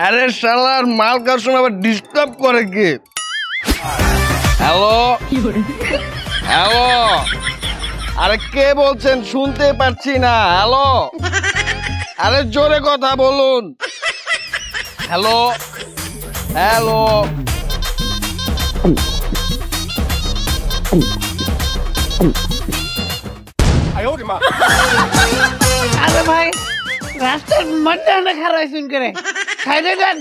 আরে শালার মাল খাওয়ার সময় আবার ডিস্টার্ব করে কে? হ্যালো হ্যালো, আরে কে বলছেন? শুনতে পাচ্ছি না। হ্যালো, আরে জোরে কথা বলুন। হ্যালো হ্যালো, আরে ভাই রাস্তার মধ্যে না খারাপ শুন করে খাইলে দেন।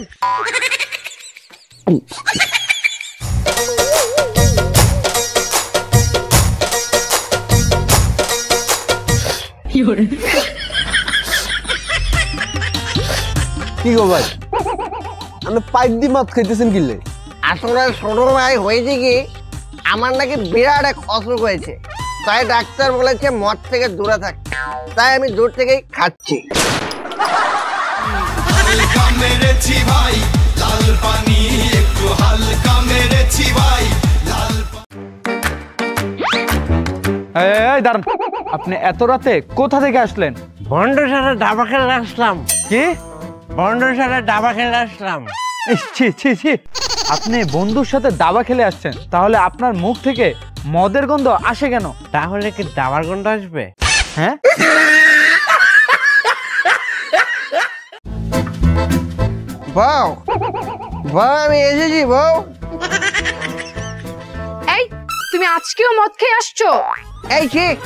কি গো ভাই, আপনি পাইপ দিয়ে মদ খাইতেছেন কিলে? আসলে ছোট ভাই হয়েছে কি, আমার নাকি বিরাট এক অসুখ হয়েছে, তাই ডাক্তার বলেছে মদ থেকে দূরে থাক, তাই আমি দূর থেকেই খাচ্ছি। দাঁড়ান, আপনি এত রাতে কোথা থেকে আসলেন? বন্ধুর সাথে ডাবা খেলে আসলাম। কি? বন্ধুর সাথে ডাবা খেলে আসলাম। ছি ছি ছি, আপনি বন্ধুর সাথে দাবা খেলে আসছেন, তাহলে আপনার মুখ থেকে মদের গন্ধ আসে কেন? তাহলে কি দাবার গন্ধ আসবে? হ্যাঁ, বউ বউ আমি এসেছি বউ। এই তুমি আজকেও মদ খেয়ে আসছো? এই ঠিক,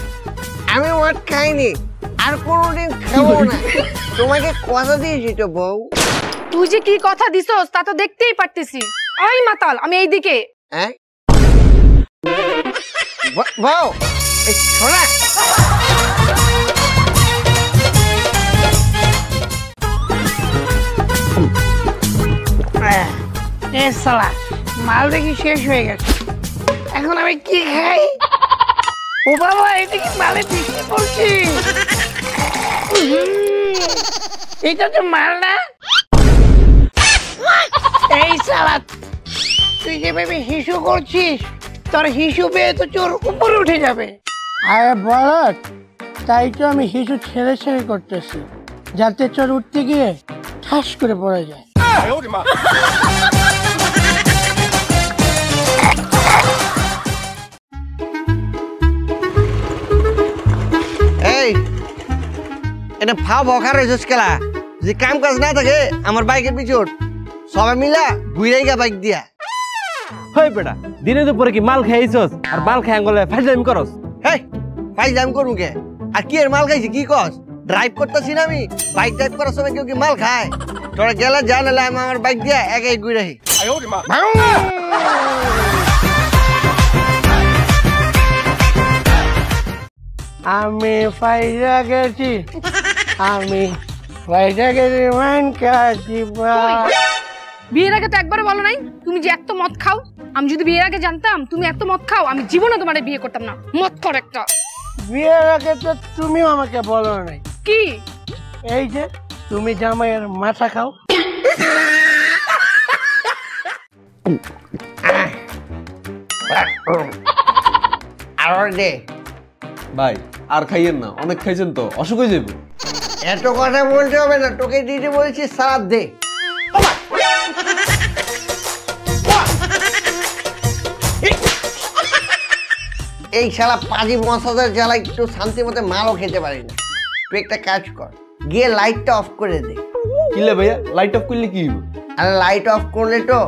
আমি মদ খাইনি আর কোনোদিন খাবো না, তোমাকে কথা দিয়েছি তো বউ। তুই যে কি কথা দিছস তা তো দেখতেই পারতেছি। ওই মাতাল, আমি এইদিকে। হ্যাঁ বউ, শোনা শালা মাল দেখি শেষ হয়ে গেছে, এখন আমি কি খাই? ও বাবা, এদিকে মালে বৃষ্টি পড়ছে। এটা তো মাল না। এই শালা, তুই যেভাবে হিসু করছিস, তোর হিসু পেয়ে তো চোর উপরে উঠে যাবে। আরে বলত, তাই তো আমি হিসু ছেড়ে ছেড়ে করতেছি, যাতে চোর উঠতে গিয়ে ঠাস করে পড়ে যায়। এই এটা ফাও বকার রয়েছিস খেলা, যে কাম কাজ না থাকে আমার বাইকের পিছন সবাই মিলা ঘুরে গা বাইক দিয়া। হয় বেটা, দিনে দুপুরে কি মাল খাইছস আর মাল খাই আঙ্গলে ফাইজলামি করস? হেই ফাইজলামি করুন কে? আর কি এর মাল খাইছি কি কস? ড্রাইভ করতেছি না আমি, বাইক ড্রাইভ করার সময় কেউ কি মাল খায়? তোরা গেলে যা, নাহলে আমি আমার বাইক দিয়া একাই ঘুরে আহি। আমি ফাইজা গেছি, আমি ফাইজা গেছি, মান কাছি। বিয়ের আগে তো একবারও বলো নাই তুমি যে এত মদ খাও। আমি যদি বিয়ের আগে জানতাম তুমি এত মদ খাও, আমি জীবনে তোমার বিয়ে করতাম না। মদ কর একটা। বিয়ের আগে তো তুমিও আমাকে বলো নাই। কি? এই যে তুমি জামাইয়ের মাথা খাও। আর দে ভাই আর খাইয়েন না, অনেক খাইছেন তো, অসুখ হয়ে যাবে। এত কথা বলতে হবে না, তোকে দিতে বলছি, সালাদ দে। এই শালা পাজি মশাদের জ্বালা একটু শান্তি মতো মালও খেতে পারি না। তুই একটা কাজ কর, গিয়ে লাইটটা অফ করে দে। কিলে ভাইয়া, লাইট অফ করলে কি হবে? আর লাইট অফ করলে তো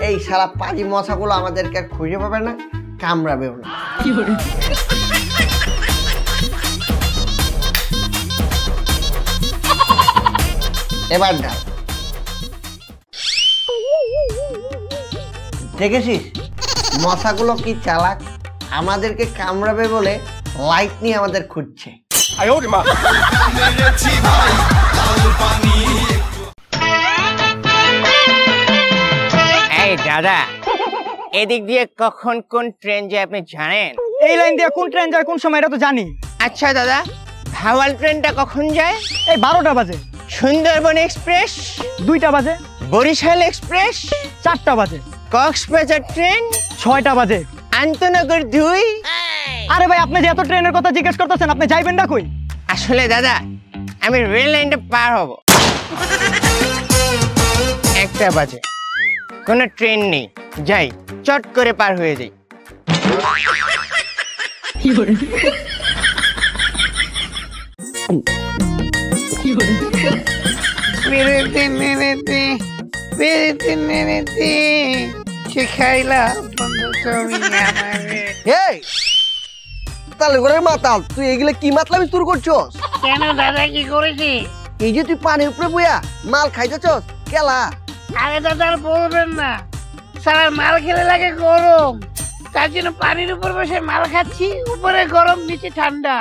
এই শালা পাজি মশাগুলো আমাদেরকে আর খুঁজে পাবে না, কামড়াবেও না। এবার ডাল দেখেছিস মশাগুলো কি চালাক, আমাদেরকে কামড়াবে বলে লাইট নিয়ে আমাদের খুঁজছে। এই দাদা, এদিক দিয়ে কখন কোন ট্রেন যায় আপনি জানেন? এই লাইন দিয়ে কোন ট্রেন যায় কোন সময় এটা তো জানি। আচ্ছা দাদা, ভাওয়াল ট্রেনটা কখন যায়? এই 12টা বাজে। সুন্দরবন এক্সপ্রেস 2টা বাজে। বরিশাল এক্সপ্রেস 4টা বাজে। কক্সবাজার ট্রেন 6টা বাজে। আন্তনগর 2। আরে ভাই আপনি যে এত ট্রেনের কথা জিজ্ঞেস করতেছেন, আপনি যাইবেন না কই? আসলে দাদা আমি রেল লাইনটা পার হব, 1টা বাজে, কোনো ট্রেন নেই, যাই চট করে পার হয়ে যাই। এই তাহলে করে মাতাল, তুই এগুলা কি মাতলামি শুরু করছস? কেন দাদা কি করেছি? এই যে তুই পানির উপরে বইয়া মাল খাইতেছস কেলা? আরে দাদা আর বলবেন না, সারা মাল খেলে লাগে গরম, তার জন্য পানির উপর বসে মাল খাচ্ছি, উপরে গরম নিচে ঠান্ডা।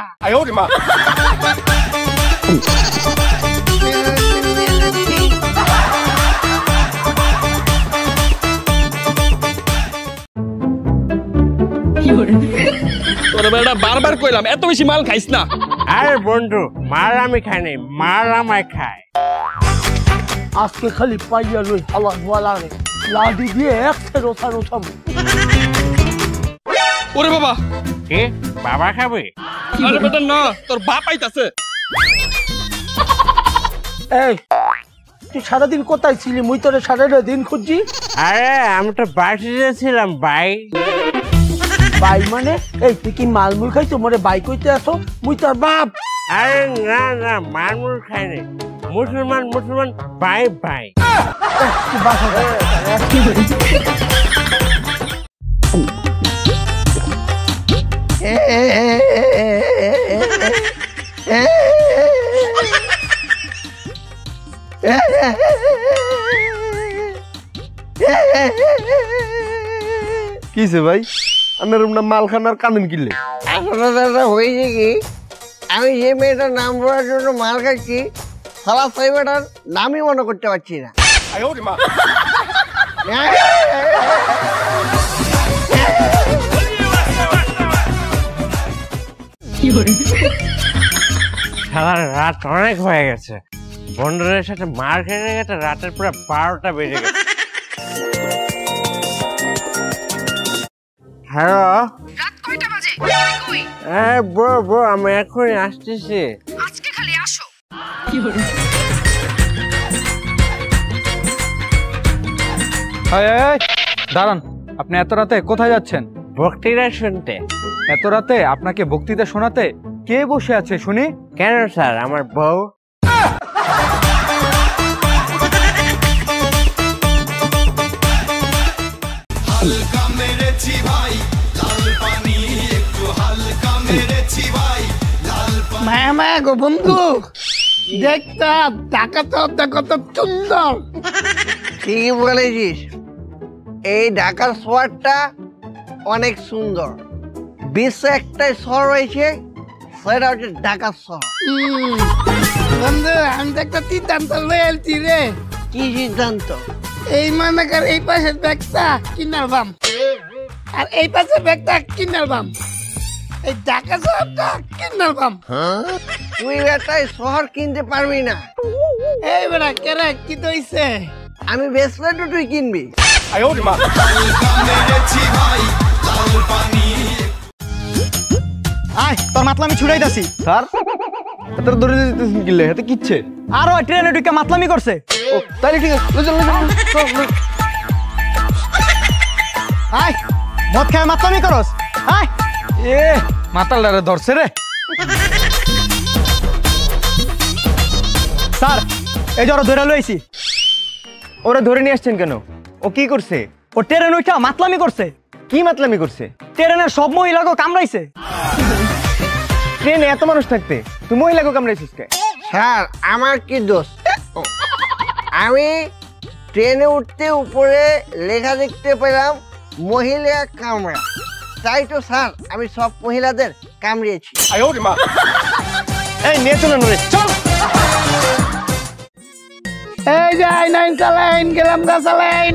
তোর বেটা বারবার কইলাম এত বেশি মাল খাইস না। আরে বন্ধু, মাল আমি খাই নাই, মাল আমায় খায়। আজকে খালি পাইয়া লই হালা বলা রে, লাডি দিয়ে একসে রোথার উঠাবো। ওরে বাবা, কে বাবা খাবে? আরে বেটা না, তোর বাপ আইতাছে। এই তুই সারাদিন কোথায় ছিলি? মুই তোরে সারাটা দিন খুঁজছি। আরে আমি তো বাড়িতে ছিলাম ভাই। বাই মানে? এই তুই কি মালমুল খাইছো? মোরে বাই কইতে আসো, মুই তোর বাপ। আরে না না, মালমুল খাই নাই, মুসলমান মুসলমান ভাই ভাই। তুই বাসা যা। কিছে ভাই, আপনার না মাল খানার কানেন কিনলে? আসলে দাদা হয়েছে কি, আমি যে মেয়েটার নাম বলার জন্য মাল খাচ্ছি, সালা সেই মেয়েটার নামই মনে করতে পারছি না। সারা রাত অনেক হয়ে গেছে, বন্ধুদের সাথে মার খেতে গেছে, রাতের পুরো 12টা বেজে গেছে। হ্যালো, রাত কয়টা বাজে? তুমি কই? ব্রো আমি এখনই আসতেছি। আজকে খালি আসো। দাঁড়ান, আপনি এত রাতে কোথায় যাচ্ছেন? বক্তৃতা শুনতে। এত রাতে আপনাকে বক্তৃতা শোনাতে কে বসে আছে শুনি? কেন স্যার, আমার বউ। মায়া মায়া গো বন্ধু, দেখতাম টাকা তো কত সুন্দর। ঠিকই বলেছিস, এই ঢাকার শহরটা অনেক সুন্দর। বিশ্বে একটাই শহর রয়েছে, সেটা হচ্ছে ঢাকা শহর। বন্ধু আমি তো একটা সিদ্ধান্ত লয়েছি রে। কি সিদ্ধান্ত? এই মনে কর এই পাশের ব্যাগটা কিনার বাম, আর এই পাশের ব্যাগটা কিনার বাম, এই ঢাকা শহরটা কিনার বাম। তুই বেটাই শহর কিনতে পারবি না। এই বেটা কেরে কি দইছে? আমি বেচলে তো তুই কিনবি। আয় তোর মাতলামি ছুড়াইতাছি। স্যার এত ধরে দিতেছেন কিনলে, এতে কিচ্ছে? আর ওই ট্রেনে ঢুকে মাতলামি করছে। ও তাইলে ঠিক আছে, আয় মদ খায় মাতলামি করস। আয় এ মাতালটারে ধরছে রে। স্যার এই যে ওরা ধরে লইছি। ওরা ধরে নিয়ে আসছেন কেন? ও কি করছে? ও ট্রেন উঠা মাতলামি করছে। কি মাতলামি করছে? ট্রেনের সব মহিলাকে কামড়াইছে। ট্রেনে এত মানুষ থাকতে তুই মহিলাকে কামড়াইছিস কে? স্যার আমার কি দোষ? আমি ট্রেনে উঠতে উপরে লেখা দেখতে পেলাম মহিলা কামড়া, তাই তো স্যার আমি সব মহিলাদের কামড়িয়েছি। এই নিয়ে চলেন রে, চল। এই যে আইন আইন চালাইন গেলাম গা চালাইন,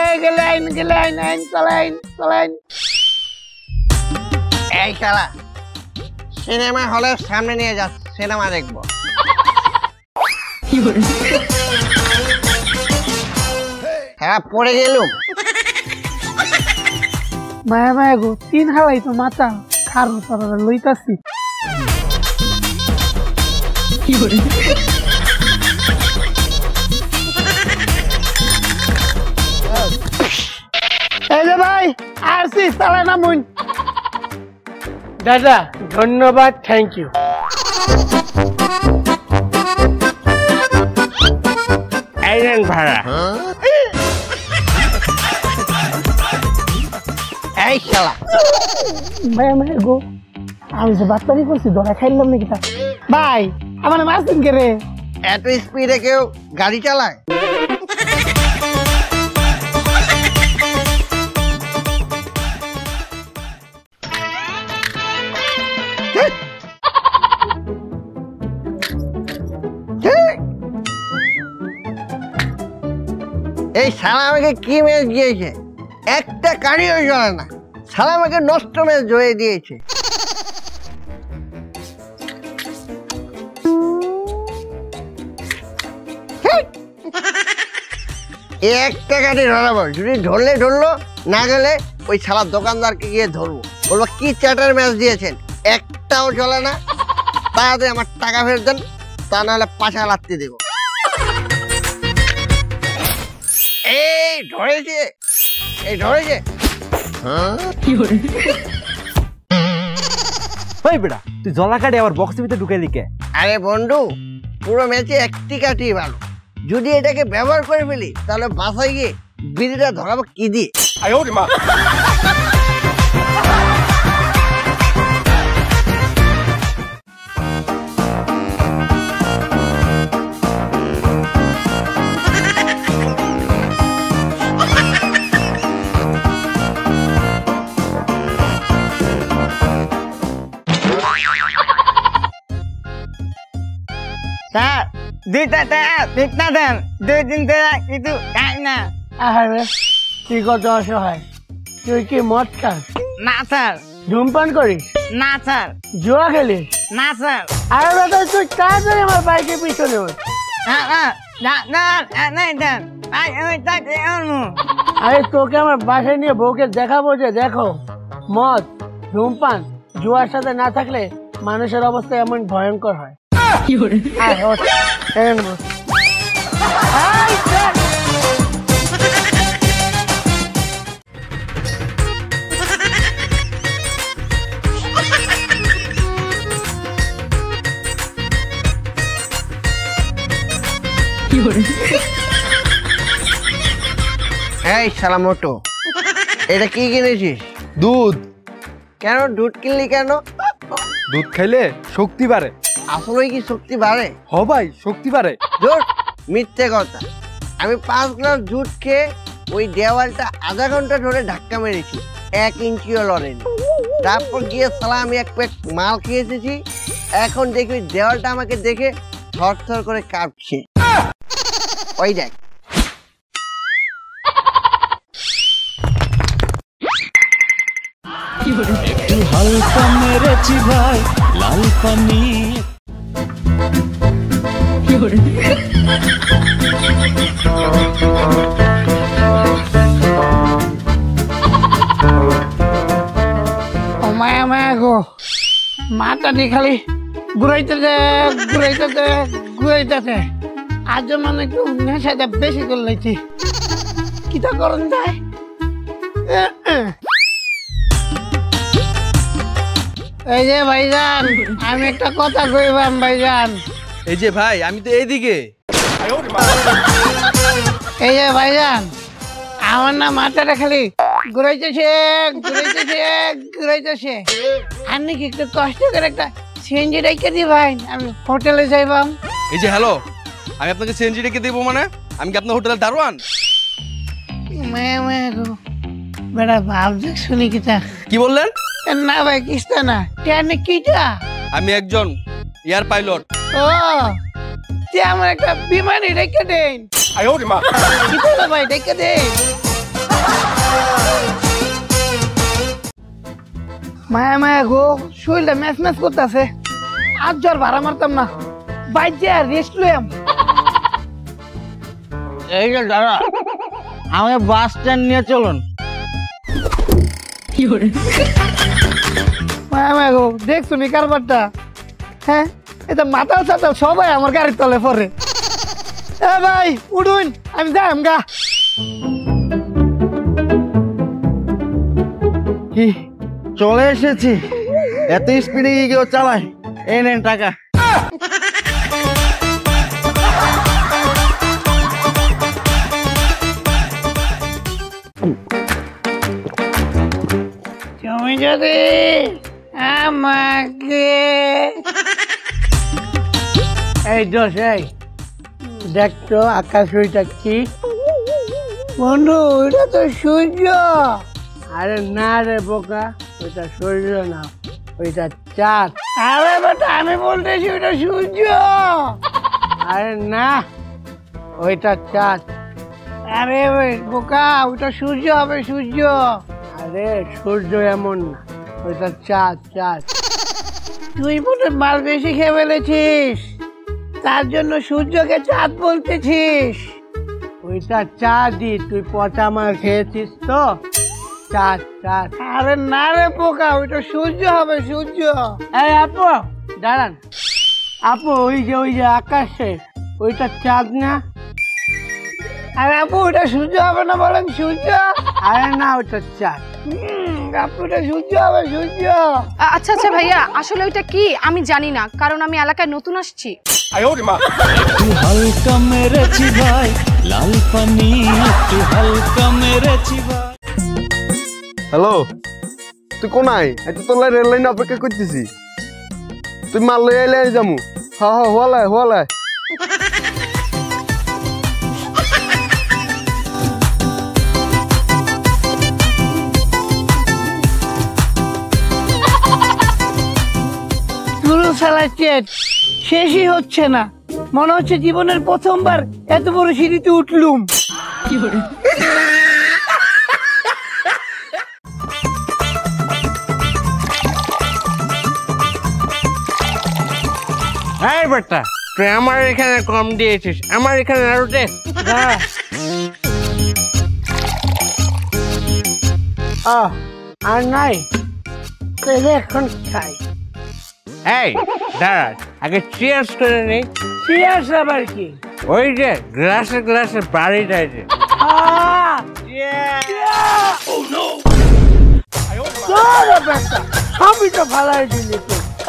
এই গেলাইন গেলাইন আইন চালাইন চালাইন। এই খেলা সিনেমা হলের সামনে নিয়ে যাচ্ছে, সিনেমা দেখবো। হ্যাঁ পড়ে গেলুম। মায়া মায়া গো 3 হালাই তো মাথা খারো তারা লইতাছি এই যে ভাই আসি চালা না মুন দাদা ধন্যবাদ থ্যাংক ইউ এই নেন ভাড়া। এই শালা মায়া মায়া গো আমি যে বাচ্চারি করছি ধরা খাইলাম নাকি তা ভাই আমার মাছ দিন কে রে এত স্পিডে কেউ গাড়ি চালায়? এই শালা আমাকে কি ম্যাচ দিয়েছে? একটা গাড়িও চলে না, শালা আমাকে নষ্ট ম্যাচ জয়ে দিয়েছে। একটা গাড়ি ধরাবো, যদি ধরলে ধরলো, না গেলে ওই শালা দোকানদারকে গিয়ে ধরবো, বলবো কি চ্যাটার ম্যাচ দিয়েছেন, একটাও চলে না, তাড়াতাড়ি আমার টাকা ফেরত দেন, তা নাহলে পাশা লাত্তি দেবো। এই ধরেছে, এই ধরেছে। ওই বেটা তুই জলা কাটে আবার বক্সের ভিতরে ঢুকে লিখে আরে বন্ধু, পুরো ম্যাচে একটি কাটি ভালো, যদি এটাকে ব্যবহার করে ফেলি তাহলে বাসায় গিয়ে বিড়িটা ধরাবো কি দিয়ে? স্যার দুইটা ঠিকটা দেন 2 দিন ধরে কিছু খাই না। আরে তুই কত অসহায়, তুই কি মদ খাস? না স্যার। ধূমপান করিস? না স্যার। জুয়া খেলিস? না স্যার। আরে বেটা তুই তাড়াতাড়ি আমার বাইকের পিছনে ওঠ। আরে তোকে আমার বাসায় নিয়ে বউকে দেখাবো যে দেখো মদ ধূমপান জুয়ার সাথে না থাকলে মানুষের অবস্থা এমন ভয়ঙ্কর হয়। এই শালা মোটো, এটা কি কিনেছিস? দুধ। কেন দুধ কিনলি কেন? দুধ খাইলে শক্তি বাড়ে। আসলে কি শক্তি বাড়ে? হ ভাই, শক্তি বাড়ে। দুধ মিথ্যে কথা, আমি 5 গ্লাস দুধ খেয়ে ওই দেওয়ালটা আধা ঘন্টা ধরে ধাক্কা মেরেছি, 1 ইঞ্চিও লড়েনি। তারপর গিয়ে শালা আমি এক প্যাক মাল খেয়ে এসেছি, এখন দেখি দেওয়ালটা আমাকে দেখে থরথর করে কাঁপছে। ওই দেখ। একটু হালকা মেরেছি ভাই লাল পানি। ও মায়া মায়া গো, মাথা দিয়ে খালি ঘুরাইতেছে ঘুরাইতেছে ঘুরাইতেছে। আজ মানে একটু নেশাটা বেশি করে লাইছি, কিটা করন যায়? এই যে ভাইজান, আমি একটা কথা কইবাম ভাইজান। এই যে ভাই, আমি তো এইদিকে। এই যে ভাইজান, আমার না মাথাটা খালি ঘুরাইতেছে ঘুরাইতেছে ঘুরাইতেছে। আপনি কি একটু কষ্ট করে একটা সিএনজি রেখে দিবেন, আমি হোটেলে যাইবাম। এই যে হ্যালো, আমি আপনাকে সিএনজি রেখে দেবো মানে? আমি কি আপনার হোটেলের দারোয়ান? মায়া মায়া গো, বেটা ভাবছে শুনি কিটা। কি বললেন? না ভাই কিস্তা না, ট্রেনে কিটা? আমি একজন এয়ার পাইলট। ও তুই আমার একটা বিমানে রেখে দেন। কিটা ভাই রেখে দেন। মায়া মায়া গো, শরীরটা ম্যাচ ম্যাচ করতেছে, আজ জ্বর ভাড়া মারতাম না, বাইরে আর রেস্ট লইম। এই যে দাদা, আমাকে বাস স্ট্যান্ড নিয়ে চলুন। মায়া গো দেখছো নি কারবারটা? হ্যাঁ, এটা মাথা সাথে সবাই আমার গাড়ির তলে পড়ে। এ ভাই উঠুন, আমি যাই আমগা। কি চলে এসেছি? এত স্পিডে কেউ চালায়? এই নেন টাকা। তুমি যদি আমাকে এই দোষ এই দেখতো আকাশ ওইটা কি? বন্ধু ওইটা তো সূর্য। আরে না রে বোকা, ওইটা সূর্য না, ওইটা চাঁদ। আরে বেটা আমি বলতেছি ওইটা সূর্য। আরে না, ওইটা চাঁদ। আরে বোকা, ওইটা সূর্য হবে, সূর্য। আরে সূর্য এমন না, ওইটা চাঁদ, চাঁদ। তুই মনে মাল বেশি খেয়ে ফেলেছিস, তার জন্য সূর্যকে চাঁদ বলতেছিস। ওইটা চাঁদই, তুই পচা মাল খেয়েছিস তো, চাঁদ চাঁদ। আরে না রে পোকা, ওইটা সূর্য হবে, সূর্য। এই আপু দাঁড়ান, আপু ওই যে আকাশে ওইটা চাঁদ না? আরে আপু ওইটা সূর্য হবে না বলেন, সূর্য। আরে না, ওইটা চাঁদ। আপু ওটা সূর্য হবে, সূর্য। আচ্ছা আচ্ছা ভাইয়া, আসলে ওইটা কি আমি জানি না, কারণ আমি এলাকায় নতুন আসছি। একটু হালকা মেরেছি ভাই লাল পানি, একটু হালকা মেরেছি ভাই। হ্যালো, তুই কোনায়? এই তো তোর রেল লাইনে অপেক্ষা করতেছি। তুই মাল লই আইলে যামু। হ্যাঁ হ্যাঁ, হওয়ালায় হওয়ালায়। শেষই হচ্ছে না, মনে হচ্ছে জীবনের প্রথমবার এত বড় সিঁড়িতে উঠলুম। এই বেটা, তুই আমার এখানে কম দিয়েছিস, আমার এখানে আরো দে। আর নাই, এখন খাই। এই দাঁড়া, আগে চিয়ার্স করে নেই। চিয়ার্স আবার কি? ওই যে গ্লাসে গ্লাসে বাড়ি যায় যে। সবই তো ফালাই দিলি,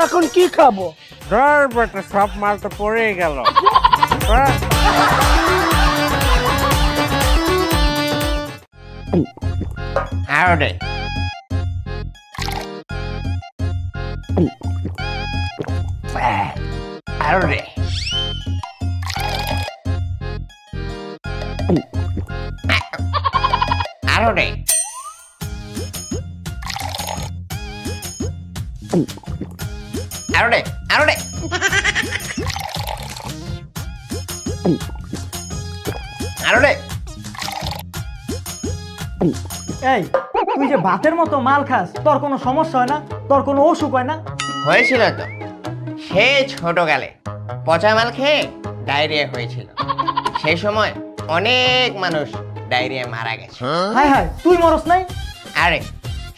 এখন কি খাবো? ধর বেটা, সব মাল তো পড়ে গেল। আরো দে। আরো দে। আরো দে। আরো দে, আরো দে। আরো দে। এই তুই যে ভাতের মতো মাল খাস, তোর কোনো সমস্যা হয় না? তোর কোনো অসুখ হয় না? হয়েছিল তো, সে ছোটকালে পচা মাল খেয়ে ডায়রিয়া হয়েছিল। সেই সময় অনেক মানুষ ডায়রিয়া মারা গেছে। হায় হায়, তুই মরস নাই? আরে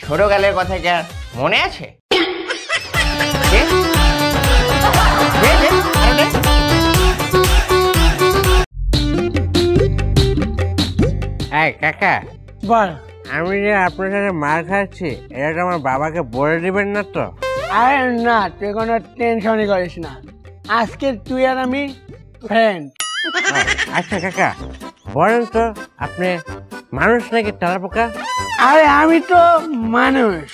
ছোটকালের কথা কি আর মনে আছে? এই কাকা, বল। আমি যে আপনার সাথে মার খাচ্ছি, এটা আমার বাবাকে বলে দিবেন না তো? আরে না, তুই কোনো টেনশনই করিস না, আজকে তুই আর আমি ফ্রেন্ড। আচ্ছা কাকা, বলেন তো আপনি মানুষ নাকি তেলাপোকা? আরে আমি তো মানুষ।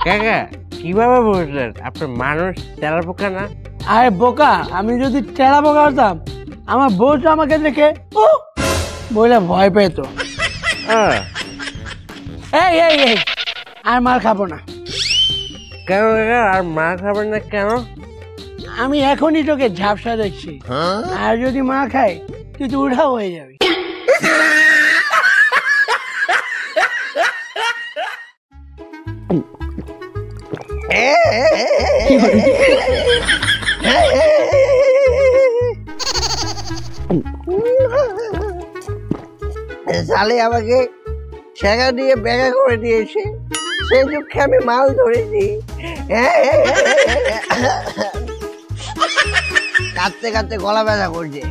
কাকা কিভাবে বুঝলেন আপনি মানুষ তেলাপোকা না? আরে বোকা, আমি যদি তেলাপোকা হতাম, আমার বউ তো আমাকে দেখে ও বলে ভয় পেত। এই এই এই, আর মার খাবো না। কেন কাকা আর মার খাবেন না কেন? আমি এখনই তোকে ঝাপসা দেখছি, আর যদি মা খাই তুই তো উঠাও হয়ে যাবি। শালি আমাকে শেখা দিয়ে ব্যাগা করে দিয়েছে। সেই দুঃখে আমি মাল ধরেছি। কাঁদতে কাঁদতে গলা ব্যথা করছে।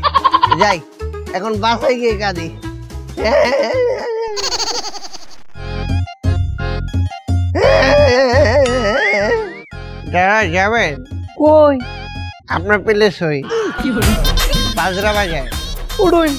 যাই এখন বাসায় গিয়ে কাঁদি। দাদা যাবেন কই? আপনার পেলে সই বাজরা বাজায় উড়ুই।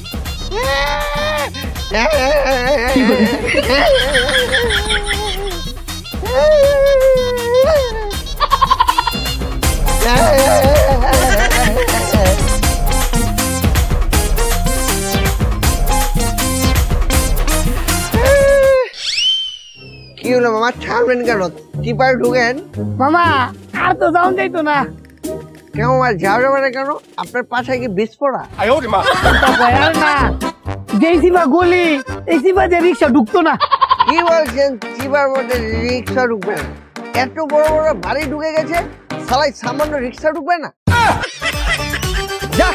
কি হলো মামা, ছাড়বেন কেন? টিপায় ঢুকেন। মামা আর তো যাওয়া যাইতো না। কেন আর যাওয়া যাবে না কেন? আপনার পাশে কি বিস্ফোরা? আর না, যেই সিবা গলি এই সিবা যে রিক্সা ঢুকতো না। কি বলছেন? চিবার মধ্যে রিক্সা ঢুকবে না? এত বড় বড় বাড়ি ঢুকে গেছে, সালাই সামান্য রিক্সা ঢুকবে না? যা